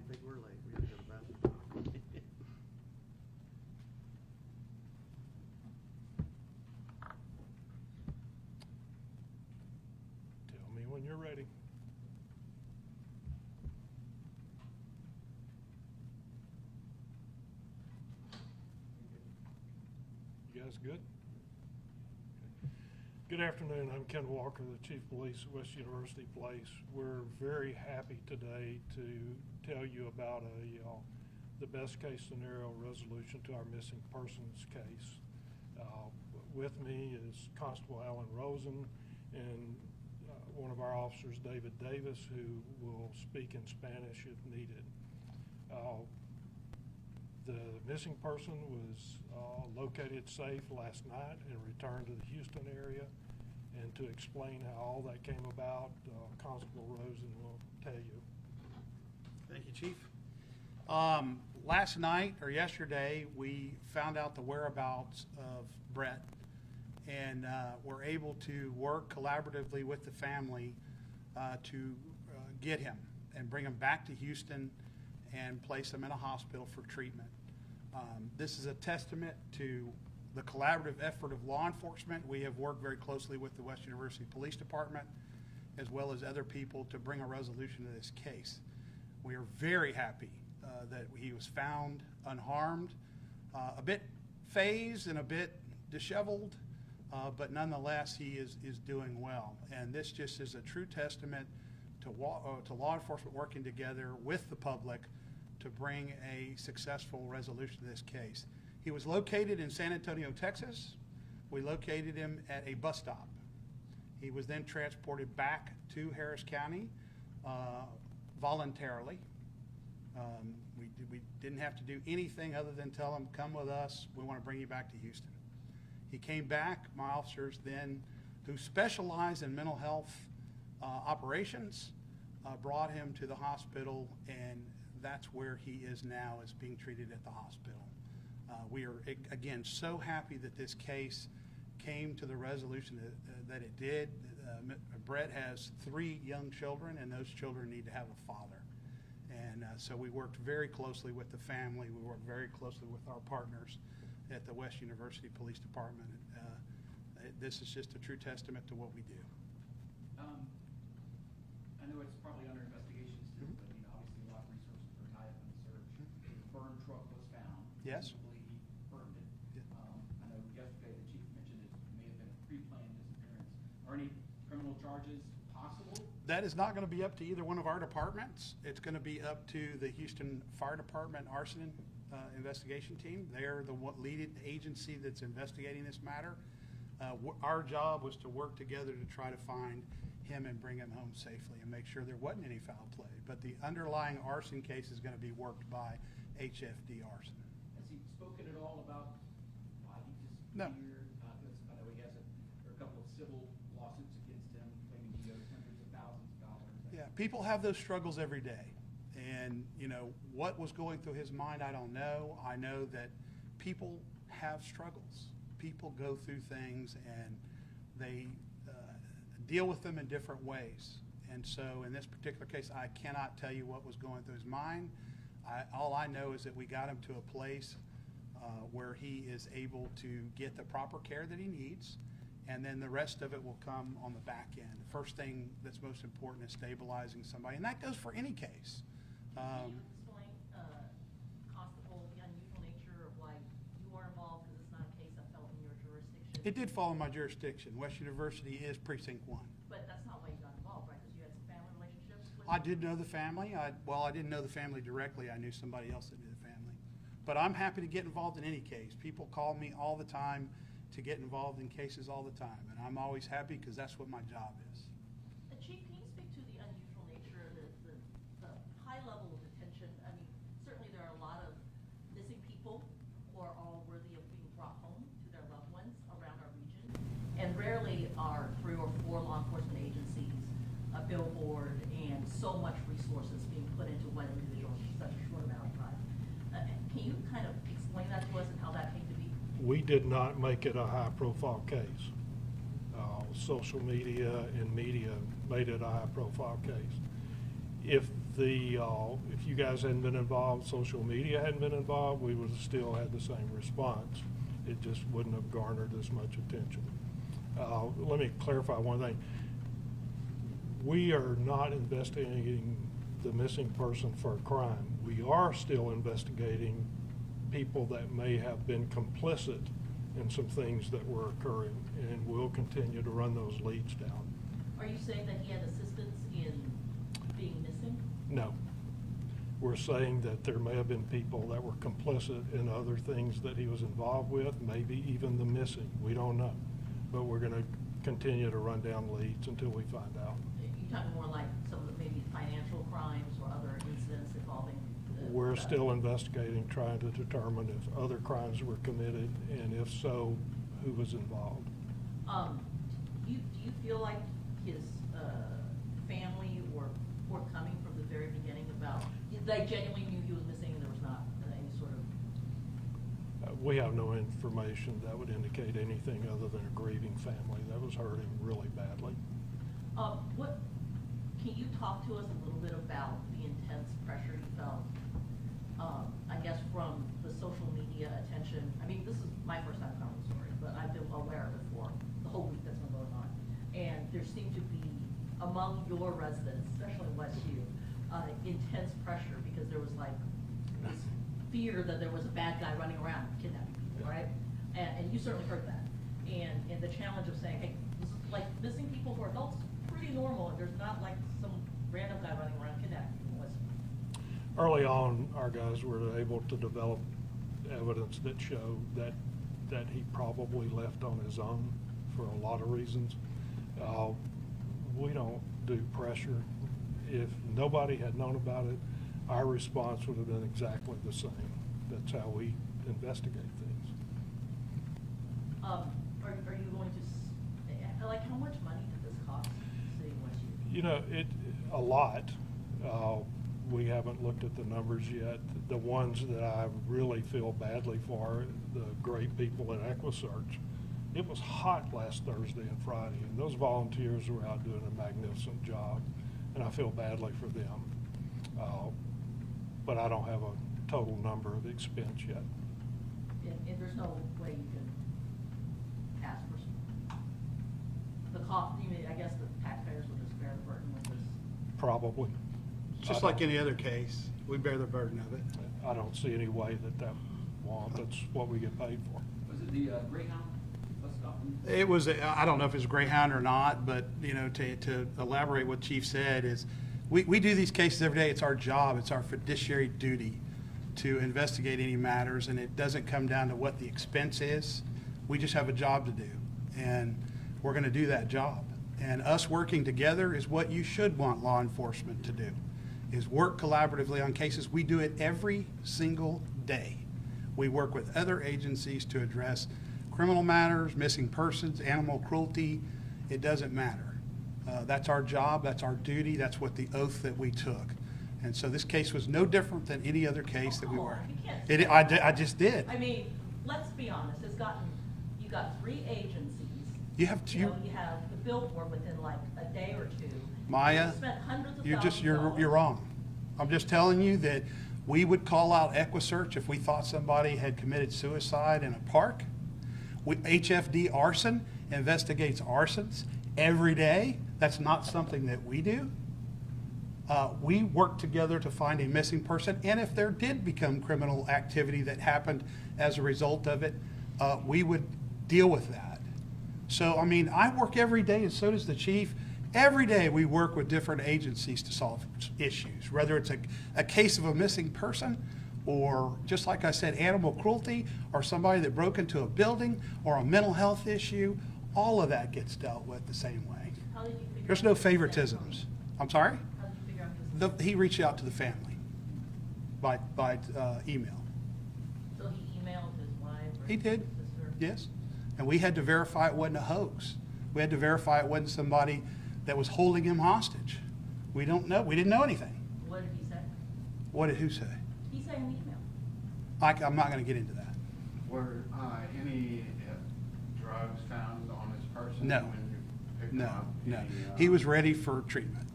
think we're late. We gotta go to the bathroom. Tell me when you're ready. You guys good? Good afternoon. I'm Ken Walker, the Chief of Police at West University Place. We're very happy today to tell you about the best case scenario resolution to our missing persons case. With me is Constable Alan Rosen and one of our officers, David Davis, who will speak in Spanish if needed. The missing person was located safe last night and returned to the Houston area. And to explain how all that came about, Constable Rosen will tell you. Thank you, Chief. Last night or yesterday, we found out the whereabouts of Brett, and were able to work collaboratively with the family to get him and bring him back to Houston and place him in a hospital for treatment. This is a testament to the collaborative effort of law enforcement. We have worked very closely with the West University Police Department as well as other people to bring a resolution to this case. We are very happy that he was found unharmed, a bit phased and a bit disheveled, but nonetheless he is doing well. And this just is a true testament to law enforcement working together with the public to bring a successful resolution to this case. He was located in San Antonio, Texas. We located him at a bus stop. He was then transported back to Harris County voluntarily. We didn't have to do anything other than tell him, come with us, we want to bring you back to Houston. He came back. My officers then, who specialize in mental health operations, brought him to the hospital, and that's where he is now, is being treated at the hospital. We are, again, so happy that this case came to the resolution that it did. Brett has 3 young children, and those children need to have a father. And so we worked very closely with the family. We worked very closely with our partners at the West University Police Department. This is just a true testament to what we do. I know it's probably under investigation still, but I mean, obviously a lot of resources are tied up in the search. The burned truck was found. Yes. Presumably he burned it. Yeah. I know yesterday the chief mentioned it may have been a pre-planned disappearance. Are any criminal charges possible? That is not going to be up to either one of our departments. It's going to be up to the Houston Fire Department arson investigation team. They're the lead agency that's investigating this matter. Our job was to work together to try to find him and bring him home safely and make sure there wasn't any foul play. But the underlying arson case is going to be worked by HFD Arson. Has he spoken at all about why he disappeared? No. Because I know he has there are a couple of civil lawsuits against him claiming he owes hundreds of thousands of dollars. Yeah, people have those struggles every day. And, you know, what was going through his mind, I don't know. I know that people have struggles. People go through things and they deal with them in different ways. And so in this particular case, I cannot tell you what was going through his mind. All I know is that we got him to a place where he is able to get the proper care that he needs, and then the rest of it will come on the back end. The first thing that's most important is stabilizing somebody, and that goes for any case. Can you explain, Constable, the unusual nature of why you are involved, because it's not a case that fell in your jurisdiction? It did fall in my jurisdiction. West University is Precinct 1. But that's not why you got involved, right? Because you had some family relationships with I did know the family. Well, I didn't know the family directly. I knew somebody else that knew the family. But I'm happy to get involved in any case. People call me all the time to get involved in cases all the time, and I'm always happy because that's what my job is. Chief, can you speak to the unusual nature, the high level of attention? I mean, certainly there are a lot of missing people who are all worthy of being brought home to their loved ones around our region. And rarely are 3 or 4 law enforcement agencies, a billboard, and so much resources being put into one individual in such a short amount of time. Can you kind of explain that to us and how that came to be? We did not make it a high-profile case. Social media and media made it a high-profile case. If if you guys hadn't been involved, social media hadn't been involved, we would have still had the same response. It just wouldn't have garnered as much attention. Let me clarify one thing. We are not investigating the missing person for a crime. We are still investigating people that may have been complicit in some things that were occurring, and we'll continue to run those leads down. Are you saying that he had assistance in being missing? No. We're saying that there may have been people that were complicit in other things that he was involved with, maybe even the missing. We don't know. But we're going to continue to run down leads until we find out. You're talking more like some of the maybe financial crimes or other incidents involving We're still investigating, trying to determine if other crimes were committed, and if so, who was involved. Do you feel like his family were forthcoming from the very beginning about, they genuinely knew he was missing and there was not any sort of? We have no information that would indicate anything other than a grieving family that was hurting really badly. Can you talk to us a little bit about the intense pressure you felt, I guess from the social media attention? I mean, this is my first time telling the story, but I've been aware of it for the whole week that's been going on. And there seemed to be, among your residents, especially in Westview, intense pressure because there was like this fear that there was a bad guy running around kidnapping people, right? And you certainly heard that. And the challenge of saying, hey, this is like missing people who are adults, pretty normal, and there's not like some random guy running around kidnapping people. Early on, our guys were able to develop evidence that showed that he probably left on his own for a lot of reasons. We don't do pressure. If nobody had known about it, our response would have been exactly the same. That's how we investigate things. Are you going to, like, how much money did this cost the city of Westview? You know, a lot. We haven't looked at the numbers yet. The ones that I really feel badly for, the great people at EquiSearch. It was hot last Thursday and Friday, and those volunteers were out doing a magnificent job, and I feel badly for them. But I don't have a total number of expense yet. And there's no way you can ask for the cost, I guess the taxpayers will just bear the burden with this. Probably. Just like any other case, we bear the burden of it. I don't see any way that won't. That's what we get paid for. Was it the Greyhound bus stop? It was, I don't know if it's Greyhound or not, but, you know, to elaborate what Chief said is, we do these cases every day. It's our job. It's our fiduciary duty to investigate any matters, and it doesn't come down to what the expense is. We just have a job to do, and we're going to do that job. And us working together is what you should want law enforcement to do, is work collaboratively on cases. We do it every single day. We work with other agencies to address criminal matters, missing persons, animal cruelty. It doesn't matter. That's our job, that's our duty, that's what the oath that we took. And so this case was no different than any other case that we were. You can't say I just did. I mean, let's be honest, you got 3 agencies. You have You know, you have the billboard within like a day or two. Maya, You spent hundreds of you're thousands of dollars. you're wrong. I'm just telling you that we would call out EquiSearch if we thought somebody had committed suicide in a park. HFD arson investigates arsons every day. That's not something that we do. We work together to find a missing person, and if there did become criminal activity that happened as a result of it, we would deal with that. So, I mean, I work every day, and so does the chief. Every day we work with different agencies to solve issues, whether it's a case of a missing person, or just like I said, animal cruelty, or somebody that broke into a building, or a mental health issue. All of that gets dealt with the same way. How did you figure There's out no his family? favoritisms. I'm sorry? How did you figure out his? He reached out to the family by email. So he emailed his wife or He his did, sister? yes. And we had to verify it wasn't a hoax. We had to verify it wasn't somebody that was holding him hostage. We don't know. We didn't know anything. What did he say? What did who say? He said in the email. I'm not going to get into that. Were any drugs found on his person? No. When you picked him No, up? no. Any, He was ready for treatment.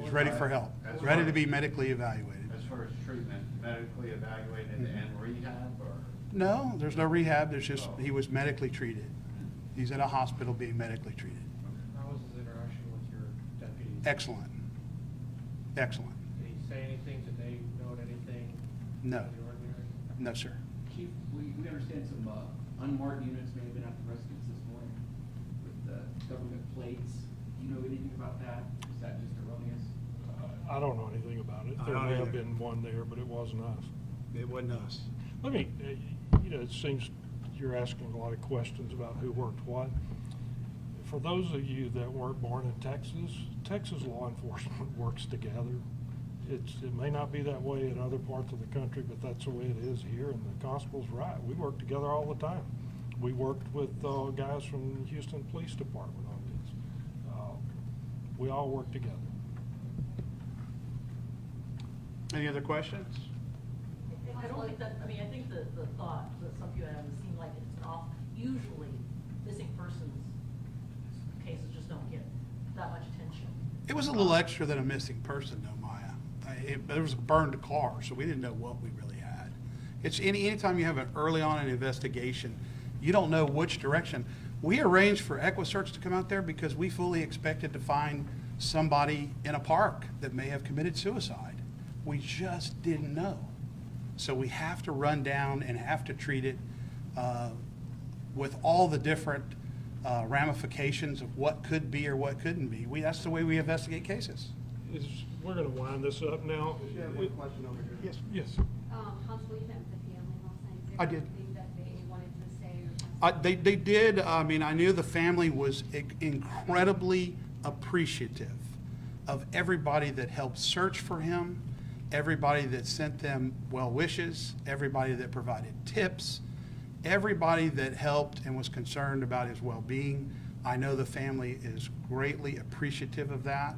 He's ready for help, ready to be medically evaluated. As far as treatment, medically evaluated and rehab, or? No, there's no rehab, there's just, he was medically treated. He's in a hospital being medically treated. How was his interaction with your deputy? Excellent. Excellent. Did he say anything? Did they note anything? No. out of the ordinary? No, sir. Chief, we understand some unmarked units may have been at the residence this morning with government plates. Do you know anything about that? Is that just erroneous? I don't know anything about it. I There don't may have either. been one there, but it wasn't us. It wasn't us. Let me, it seems you're asking a lot of questions about who worked what. For those of you that weren't born in Texas, Texas law enforcement works together. It may not be that way in other parts of the country, but that's the way it is here, and the constable's right. We work together all the time. We worked with guys from the Houston Police Department on this. We all work together. Any other questions? I don't think that, I mean, I think the thought that some people have seemed like it's off, usually missing persons cases just don't get that much attention. It was a little extra than a missing person though, Maya. There was a burned car, so we didn't know what we really had. It's anytime you have an early on an investigation, you don't know which direction. We arranged for EquiSearch to come out there because we fully expected to find somebody in a park that may have committed suicide. We just didn't know. So we have to run down and have to treat it with all the different ramifications of what could be or what couldn't be. That's the way we investigate cases. We're gonna wind this up now. You have one question over here. Yes. Constable, you met with the family last night. Is I there did. anything that they wanted to say or? They did, I mean, I knew the family was incredibly appreciative of everybody that helped search for him, everybody that sent them well wishes, everybody that provided tips, everybody that helped and was concerned about his well-being. I know the family is greatly appreciative of that.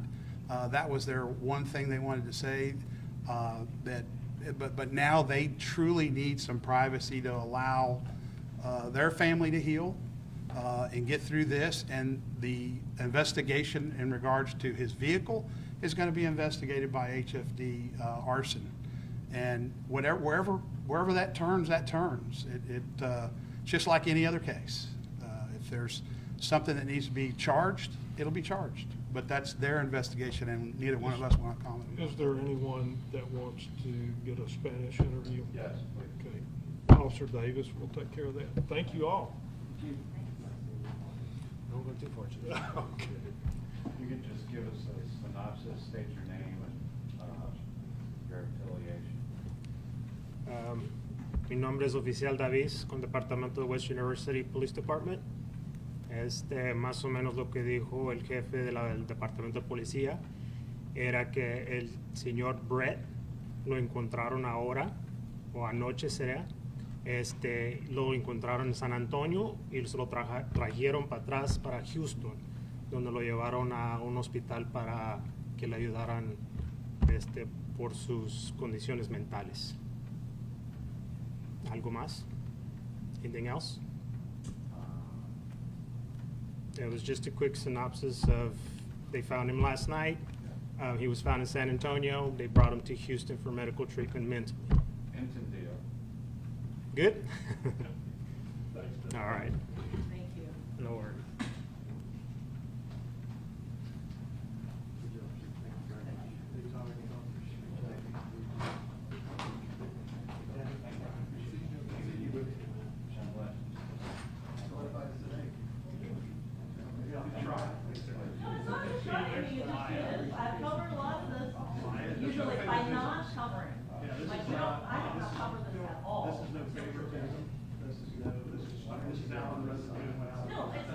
That was their one thing they wanted to say, but now they truly need some privacy to allow their family to heal and get through this. And the investigation in regards to his vehicle is going to be investigated by HFD arson. And wherever that turns, that turns. It's just like any other case. If there's something that needs to be charged, it'll be charged. But that's their investigation, and neither one of us want to comment. Is there anyone that wants to get a Spanish interview? Yes, please. Okay. Officer Davis will take care of that. Thank you all. Don't go too fortunate. Okay. You could just give us a synopsis, state your name and your affiliation. Mi nombre es Oficial Davis con Departamento de West University Police Department. Más o menos lo que dijo el jefe del Departamento de Policía era que el señor Brett lo encontraron ahora o anoche será. Lo encontraron en San Antonio y se lo trajeron para atrás para Houston, donde lo llevaron a un hospital para que le ayudaran por sus condiciones mentales. ¿Algo más? Anything else? It was just a quick synopsis of, they found him last night. He was found in San Antonio. They brought him to Houston for medical treatment mentally. Entendido. Good? All right. Thank you. No worries. I've covered a lot of this, usually by not covering. Like, I have not covered this at all. This is no favoritism. This is Alan Resident. No, it's